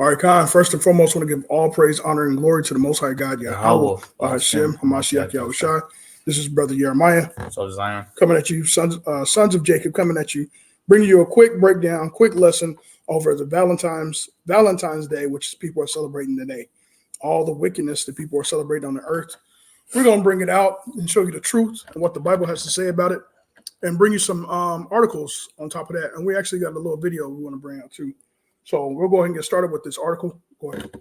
All right, Khan. First and foremost, I want to give all praise, honor, and glory to the Most High God, Yahweh, Yahweh, Hashem, Hamashiach, Yahushua. This is Brother Jeremiah So Zion. coming at you, sons of Jacob, coming at you, bringing you a quick breakdown, quick lesson over the Valentine's Day, which people are celebrating today. All the wickedness that people are celebrating on the earth. We're going to bring it out and show you the truth and what the Bible has to say about it, and bring you some articles on top of that. And we actually got a little video we want to bring out too. So we'll go ahead and get started with this article. Go ahead.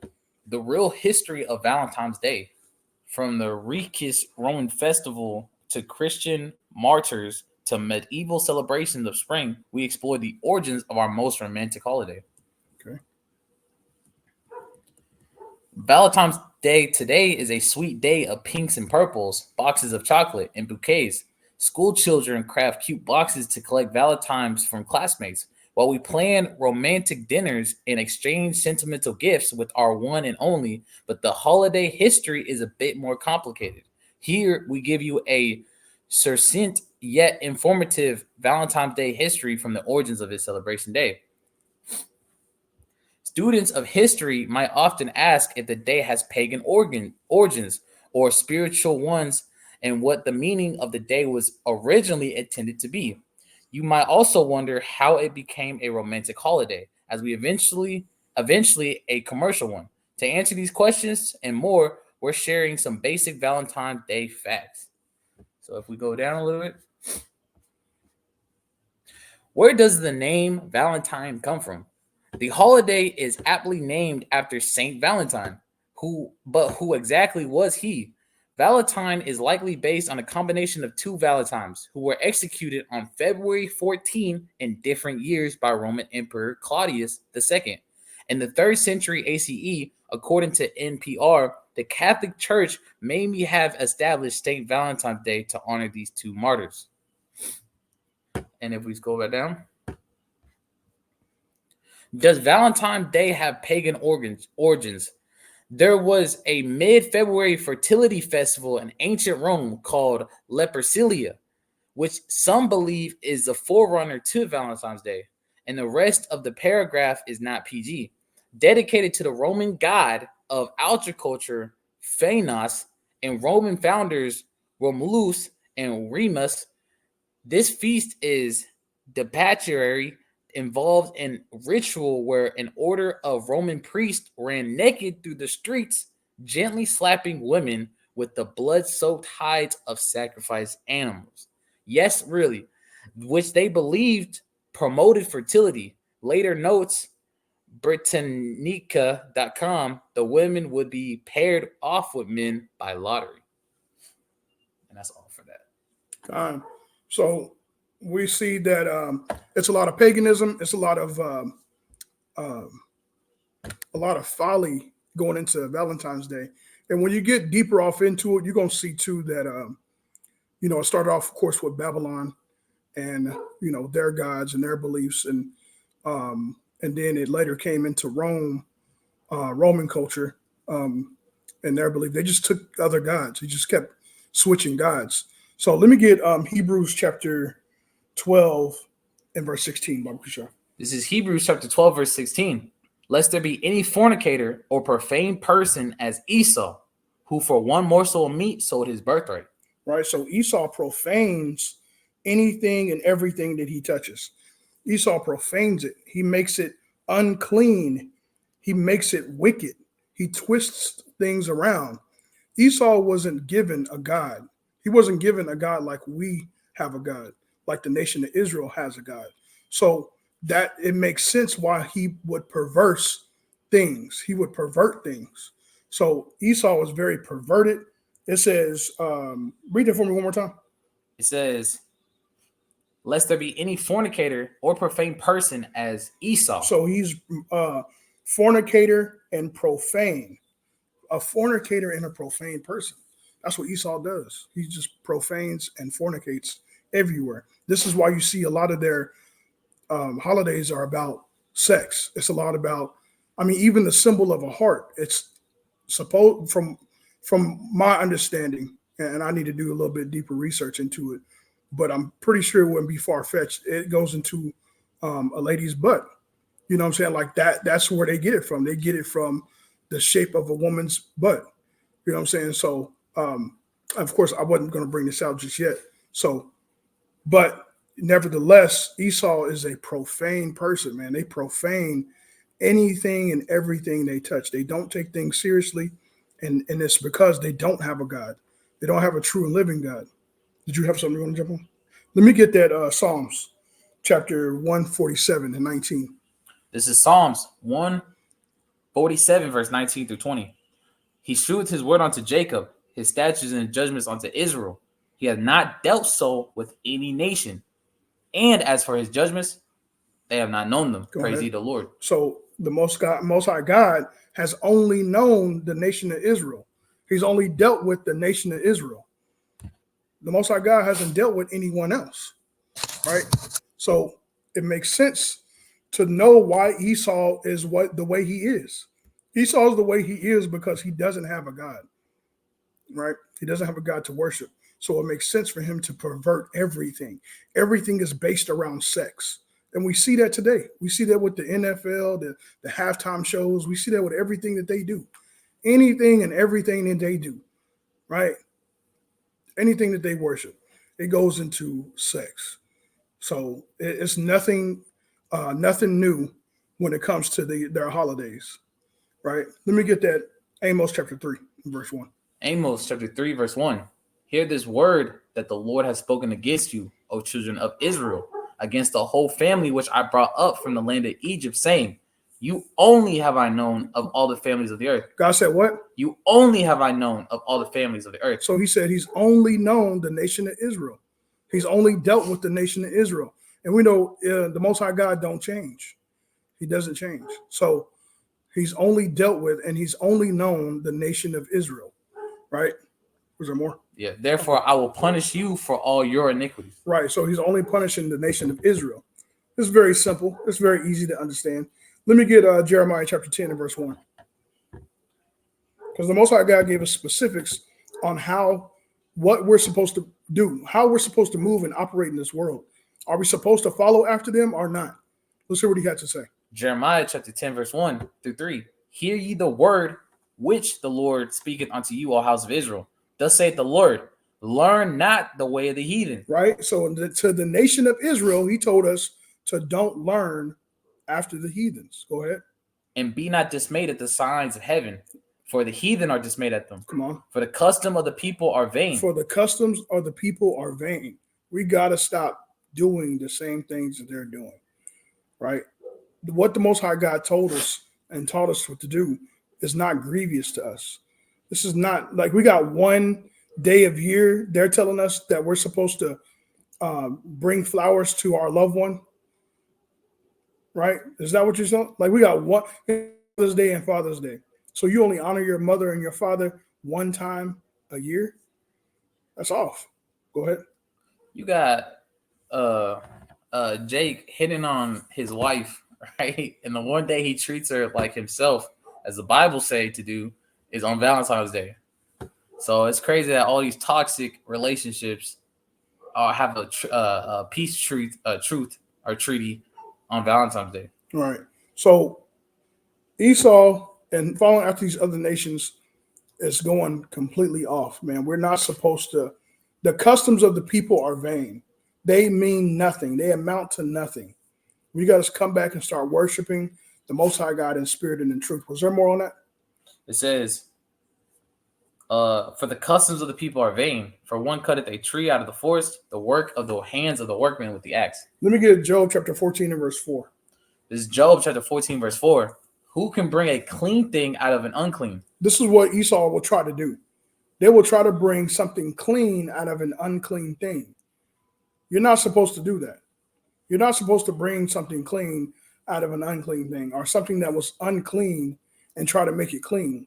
The real history of Valentine's Day, from the ricest Roman festival to Christian martyrs to medieval celebrations of spring, we explore the origins of our most romantic holiday. Okay. Valentine's Day today is a sweet day of pinks and purples, boxes of chocolate, and bouquets. School children craft cute boxes to collect Valentines from classmates, while we plan romantic dinners and exchange sentimental gifts with our one and only. But the holiday history is a bit more complicated. Here we give you a succinct yet informative Valentine's Day history from the origins of this celebration day. Students of history might often ask if the day has pagan origins or spiritual ones, and what the meaning of the day was originally intended to be. You might also wonder how it became a romantic holiday, as we eventually a commercial one. To answer these questions and more, we're sharing some basic Valentine's Day facts. So if we go down a little bit, where does the name Valentine come from? The holiday is aptly named after Saint Valentine, who exactly was he? Valentine is likely based on a combination of two Valentines who were executed on February 14 in different years by Roman Emperor Claudius II. In the 3rd century ACE, according to NPR, the Catholic Church may have established Saint Valentine's Day to honor these two martyrs. And if we scroll back down, does Valentine's Day have pagan origins? There was a mid-February fertility festival in ancient Rome called Lepercilia, which some believe is the forerunner to Valentine's Day, and the rest of the paragraph is not PG. Dedicated to the Roman god of agriculture, Phanos, and Roman founders Romulus and Remus, this feast is debauchery involved in ritual where an order of Roman priests ran naked through the streets, gently slapping women with the blood-soaked hides of sacrificed animals. Yes, really, which they believed promoted fertility. Later notes, Britannica.com, the women would be paired off with men by lottery. And that's all for that. So we see that it's a lot of paganism. It's a lot of folly going into Valentine's Day. And when you get deeper off into it, you're going to see too that, it started off, of course, with Babylon and, their gods and their beliefs. And then it later came into Rome, Roman culture and their belief. They just took other gods. They just kept switching gods. So let me get Hebrews chapter 12 and verse 16, Baba Kushar. This is Hebrews chapter 12, verse 16. Lest there be any fornicator or profane person as Esau, who for one morsel of meat sold his birthright. Right, so Esau profanes anything and everything that he touches. Esau profanes it. He makes it unclean. He makes it wicked. He twists things around. Esau wasn't given a God. He wasn't given a God like we have a God, like the nation of Israel has a God. So that it makes sense why he would perverse things. He would pervert things. So Esau was very perverted. It says, read it for me one more time. It says, lest there be any fornicator or profane person as Esau. So he's fornicator and profane. A fornicator and a profane person. That's what Esau does. He just profanes and fornicates everywhere. This is why you see a lot of their holidays are about sex. It's a lot about, even the symbol of a heart. It's supposed, from my understanding, and I need to do a little bit deeper research into it, but I'm pretty sure it wouldn't be far-fetched. It goes into a lady's butt. You know what I'm saying? Like that's where they get it from. They get it from the shape of a woman's butt. You know what I'm saying? So, of course, I wasn't going to bring this out just yet. So, but nevertheless, Esau is a profane person, man. They profane anything and everything they touch. They don't take things seriously, and it's because they don't have a God. They don't have a true and living God. Did you have something you want to jump on? Let me get that Psalms chapter 147 and 19. This is Psalms 147, verse 19 through 20. He sheweth his word unto Jacob, his statutes and judgments unto Israel. He hath not dealt so with any nation. And as for his judgments, they have not known them. Praise ye the Lord. So the Most High God has only known the nation of Israel. He's only dealt with the nation of Israel. The Most High God hasn't dealt with anyone else, right? So it makes sense to know why Esau is the way he is. Esau is the way he is because he doesn't have a God, right? He doesn't have a God to worship. So it makes sense for him to pervert everything. Everything is based around sex. And we see that today. We see that with the NFL, the halftime shows. We see that with everything that they do. Anything and everything that they do, right? Anything that they worship, it goes into sex. So it's nothing new when it comes to their holidays, right? Let me get that Amos chapter 3, verse 1. Amos chapter 3, verse 1. Hear this word that the Lord has spoken against you, O children of Israel, against the whole family which I brought up from the land of Egypt, saying, you only have I known of all the families of the earth. God said what? You only have I known of all the families of the earth. So he said he's only known the nation of Israel. He's only dealt with the nation of Israel. And we know the Most High God don't change. He doesn't change. So he's only dealt with and he's only known the nation of Israel, right? Was there more? Yeah, therefore I will punish you for all your iniquities. Right, so he's only punishing the nation of Israel. It's very simple. It's very easy to understand. Let me get Jeremiah chapter 10 and verse 1. Because the Most High God gave us specifics on what we're supposed to do, how we're supposed to move and operate in this world. Are we supposed to follow after them or not? Let's hear what he had to say. Jeremiah chapter 10, verse 1 through 3. Hear ye the word which the Lord speaketh unto you, O house of Israel. Thus saith the Lord, learn not the way of the heathen. Right? So to the nation of Israel, he told us to don't learn after the heathens. Go ahead. And be not dismayed at the signs of heaven, for the heathen are dismayed at them. Come on. For the custom of the people are vain. For the customs of the people are vain. We got to stop doing the same things that they're doing, right? What the Most High God told us and taught us what to do is not grievous to us. This is not like we got one day of year. They're telling us that we're supposed to bring flowers to our loved one, right? Is that what you're saying? Like we got one Mother's Day and Father's Day. So you only honor your mother and your father one time a year? That's off. Go ahead. You got Jake hitting on his wife, right? And the one day he treats her like himself, as the Bible say to do, is on Valentine's Day. So it's crazy that all these toxic relationships have a peace truth or treaty on Valentine's Day. Right. So Esau and following after these other nations is going completely off, man. We're not supposed to. The customs of the people are vain. They mean nothing. They amount to nothing. We got to come back and start worshiping the Most High God in spirit and in truth. Was there more on that? It says, for the customs of the people are vain. For one cutteth a tree out of the forest, the work of the hands of the workman with the axe. Let me get Job chapter 14 and verse 4. This is Job chapter 14, verse 4. Who can bring a clean thing out of an unclean? This is what Esau will try to do. They will try to bring something clean out of an unclean thing. You're not supposed to do that. You're not supposed to bring something clean out of an unclean thing or something that was unclean and try to make it clean.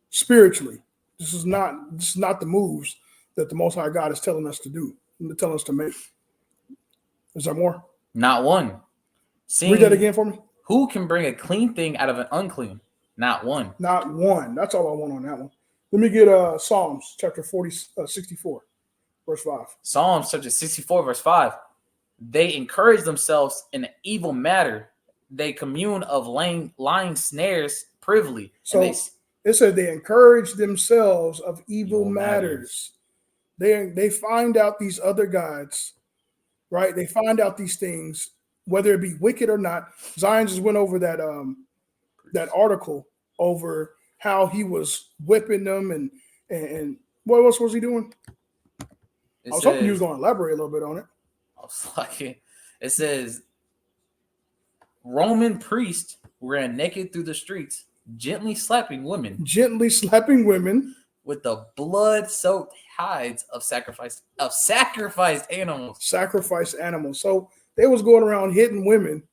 Spiritually, this is not the moves that the Most High God is telling us to do, telling us to make. Is there more? Not one. Read that again for me. Who can bring a clean thing out of an unclean? Not one. Not one. That's all I want on that one. Let me get Psalms chapter 64, verse 5. Psalms chapter 64, verse 5. They encourage themselves in an evil matter. they commune of lying snares privily. So And it said they encourage themselves of evil Evil matters. They find out these other gods, right? They find out these things, whether it be wicked or not. Zion just went over that article over how he was whipping them and what else was he doing? I was hoping you was going to elaborate a little bit on it. I was like, it says Roman priests ran naked through the streets, gently slapping women with the blood-soaked hides of sacrificed animals. Sacrificed animals. So they was going around hitting women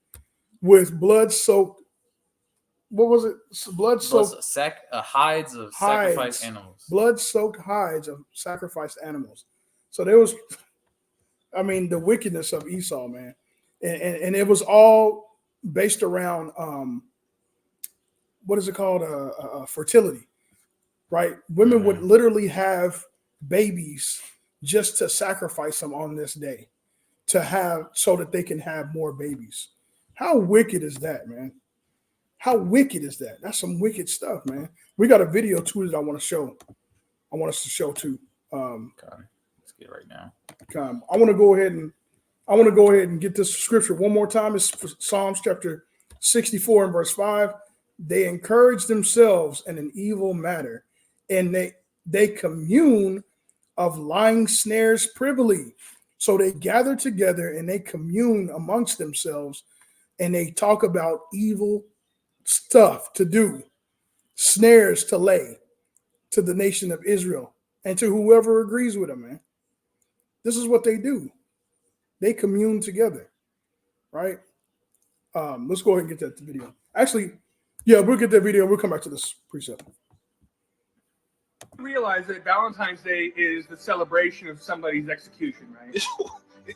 with blood-soaked. What was it? Blood-soaked hides of sacrificed animals. Blood-soaked hides of sacrificed animals. So there was, I mean, the wickedness of Esau, man, and it was all based around what is it called? Fertility, right? Women would literally have babies just to sacrifice them on this day, so that they can have more babies. How wicked is that, man? How wicked is that? That's some wicked stuff, man. We got a video too that I want to show. I want us to show too. Okay. Let's get it right now. I want to go ahead and get this scripture one more time. It's Psalms chapter 64 and verse 5. They encourage themselves in an evil matter, and they commune of lying snares privily. So they gather together and they commune amongst themselves, and they talk about evil stuff to do, snares to lay to the nation of Israel and to whoever agrees with them, man. This is what they do. They commune together, right? Let's go ahead and get that video. Actually, yeah, we'll get that video. We'll come back to this precept. Realize that Valentine's Day is the celebration of somebody's execution, right?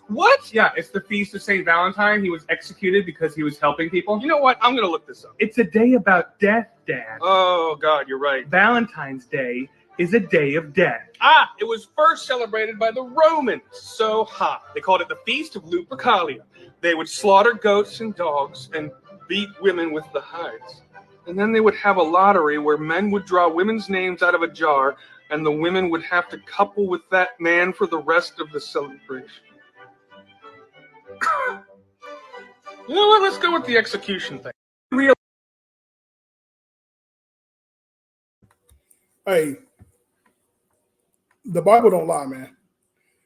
What? Yeah, it's the feast of St. Valentine. He was executed because he was helping people. You know what? I'm going to look this up. It's a day about death, Dad. Oh, God, you're right. Valentine's Day is a day of death. It was first celebrated by the Romans. So, they called it the Feast of Lupercalia. They would slaughter goats and dogs and beat women with the hides. And then they would have a lottery where men would draw women's names out of a jar, and the women would have to couple with that man for the rest of the celebration. You know what? Let's go with the execution thing. Hey, the Bible don't lie, man.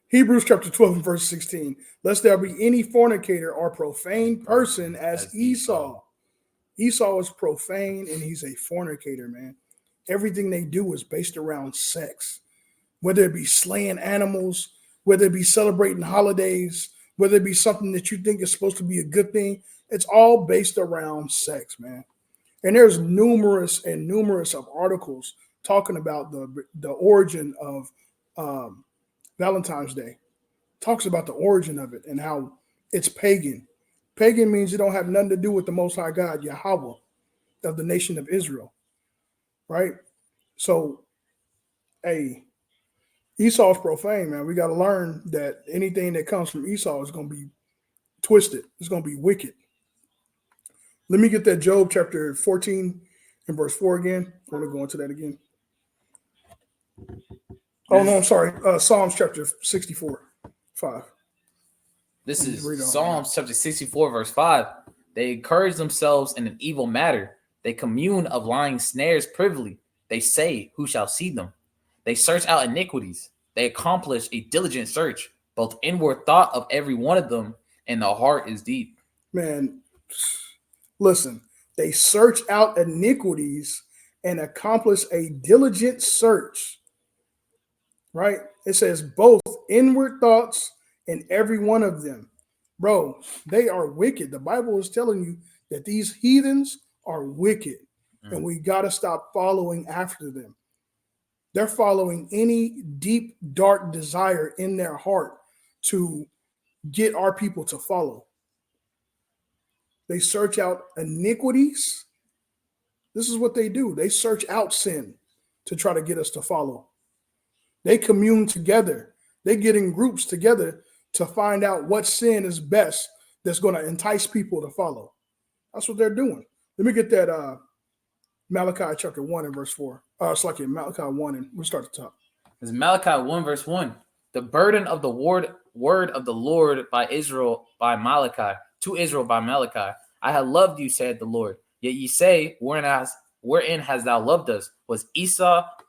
Hebrews chapter 12 and verse 16. Lest there be any fornicator or profane person as Esau. Esau is profane and he's a fornicator, man. Everything they do is based around sex, whether it be slaying animals, whether it be celebrating holidays, whether it be something that you think is supposed to be a good thing. It's all based around sex, man. And there's numerous of articles talking about the origin of Valentine's Day. Talks about the origin of it and how it's pagan. Pagan means it don't have nothing to do with the Most High God, Yahweh, of the nation of Israel, right? So, hey, Esau's profane, man. We got to learn that anything that comes from Esau is going to be twisted. It's going to be wicked. Let me get that Job chapter 14 and verse 4 again. I want to go into that again. Oh, no, I'm sorry. Psalms chapter 64, 5. This is Psalms chapter 64, verse 5. They encourage themselves in an evil matter. They commune of lying snares privily. They say, who shall see them? They search out iniquities. They accomplish a diligent search. Both inward thought of every one of them and the heart is deep. Man, listen. They search out iniquities and accomplish a diligent search. Right? It says both inward thoughts and every one of them. Bro, they are wicked. The Bible is telling you that these heathens are wicked, and we got to stop following after them. They're following any deep, dark desire in their heart to get our people to follow. They search out iniquities. This is what they do. They search out sin to try to get us to follow. They commune together. They get in groups together to find out what sin is best that's going to entice people to follow. That's what they're doing. Let me get that Malachi chapter 1 and verse 4. It's like in Malachi 1, and we'll start at the top. It's Malachi 1 verse 1. The burden of the word of the Lord by Israel by Malachi, to Israel by Malachi. I have loved you, said the Lord. Yet ye say, wherein hast thou loved us? Was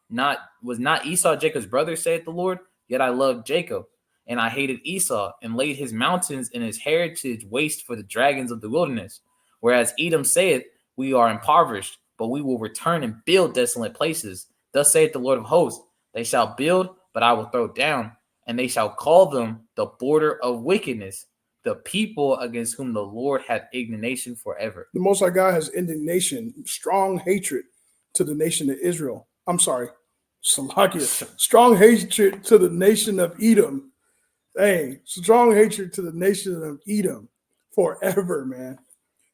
not Esau Jacob's brother, saith the Lord? Yet I loved Jacob, and I hated Esau, and laid his mountains and his heritage waste for the dragons of the wilderness. Whereas Edom saith, we are impoverished, but we will return and build desolate places. Thus saith the Lord of hosts, they shall build, but I will throw down, and they shall call them the border of wickedness, the people against whom the Lord hath indignation forever. The Most High God has indignation, strong hatred to the nation of Israel. I'm sorry, Salakia. Strong hatred to the nation of Edom. Hey, strong hatred to the nation of Edom forever, man.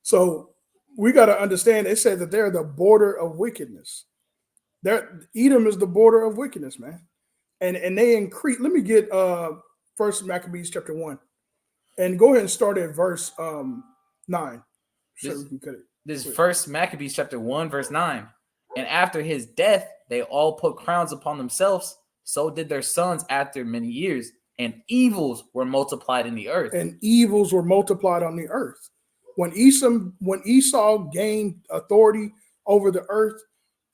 So we got to understand, it said that they're the border of wickedness. Edom is the border of wickedness, man. And they increase. Let me get First Maccabees chapter 1. And go ahead and start at verse 9. So we can cut it. This First Maccabees chapter 1, verse 9. And after his death, they all put crowns upon themselves. So did their sons after many years. And evils were multiplied in the earth. And evils were multiplied on the earth. When Esau gained authority over the earth,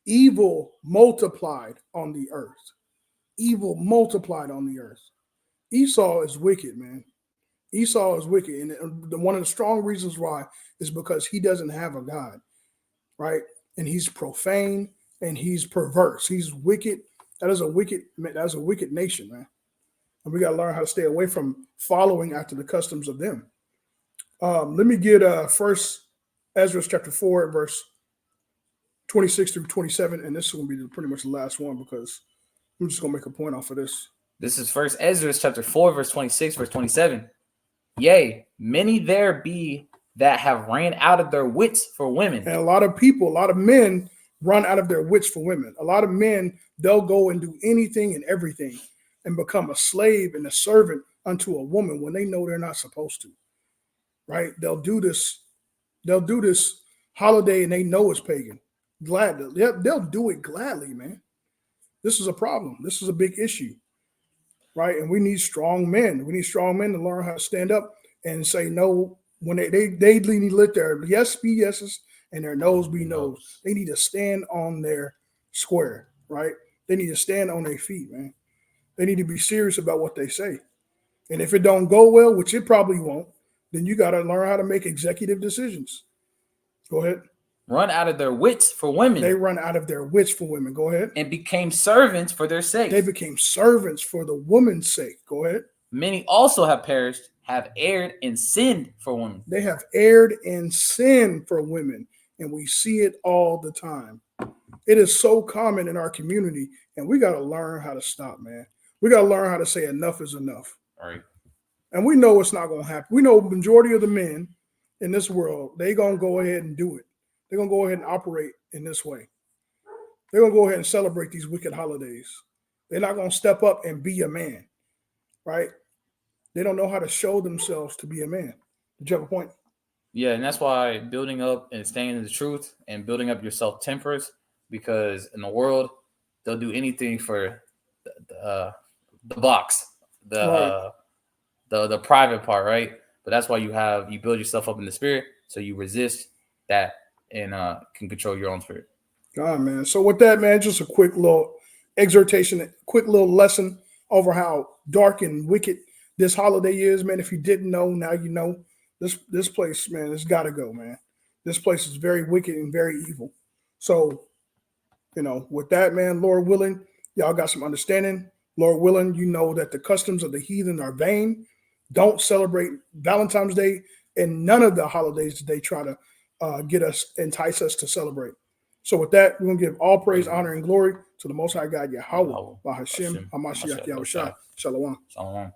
evil multiplied on the earth. Evil multiplied on the earth. Esau is wicked, man. Esau is wicked. And one of the strong reasons why is because he doesn't have a God, right? And he's profane and he's perverse. He's wicked. That is a wicked nation, man. And we got to learn how to stay away from following after the customs of them. Let me get First Ezra chapter 4 and verse 26 through 27. And this is going to be pretty much the last one because I'm just going to make a point off of this. This is First Ezra chapter 4, verse 26, verse 27. Yea, many there be that have ran out of their wits for women. And a lot of men run out of their wits for women. A lot of men, they'll go and do anything and everything and become a slave and a servant unto a woman when they know they're not supposed to. Right? They'll do this holiday and they know it's pagan. They'll do it gladly, man. This is a problem. This is a big issue. Right? And we need strong men. We need strong men to learn how to stand up and say no when they need to let their yes be yeses and their no's be no's. They need to stand on their square, right? They need to stand on their feet, man. They need to be serious about what they say. And if it don't go well, which it probably won't, then you got to learn how to make executive decisions. Go ahead. Run out of their wits for women. They run out of their wits for women. Go ahead. And became servants for their sake. They became servants for the woman's sake. Go ahead. Many also have perished, have erred and sinned for women. They have erred and sinned for women, and we see it all the time. It is so common in our community, and we got to learn how to stop, man. We got to learn how to say enough is enough. All right. And we know it's not going to happen. We know the majority of the men in this world, they're going to go ahead and do it. They're going to go ahead and operate in this way. They're going to go ahead and celebrate these wicked holidays. They're not going to step up and be a man, right? They don't know how to show themselves to be a man. Did you have a point? Yeah, and that's why building up and staying in the truth and building up your self-temperance, because in the world, they'll do anything for the box, the private part, right? But that's why you build yourself up in the spirit, so you resist that and can control your own spirit. God, man. So with that, man, just a quick little exhortation, a quick little lesson over how dark and wicked this holiday is, man. If you didn't know, now you know. This place, man, it's got to go, man. This place is very wicked and very evil. So, with that, man, Lord willing, y'all got some understanding. Lord willing, you know that the customs of the heathen are vain. Don't celebrate Valentine's Day and none of the holidays that they try to entice us to celebrate. So with that, we're going to give all praise, honor, and glory to the Most High God, Yahweh, Bahashem, Hamashiach, Yahushua. Shalom. Shalom.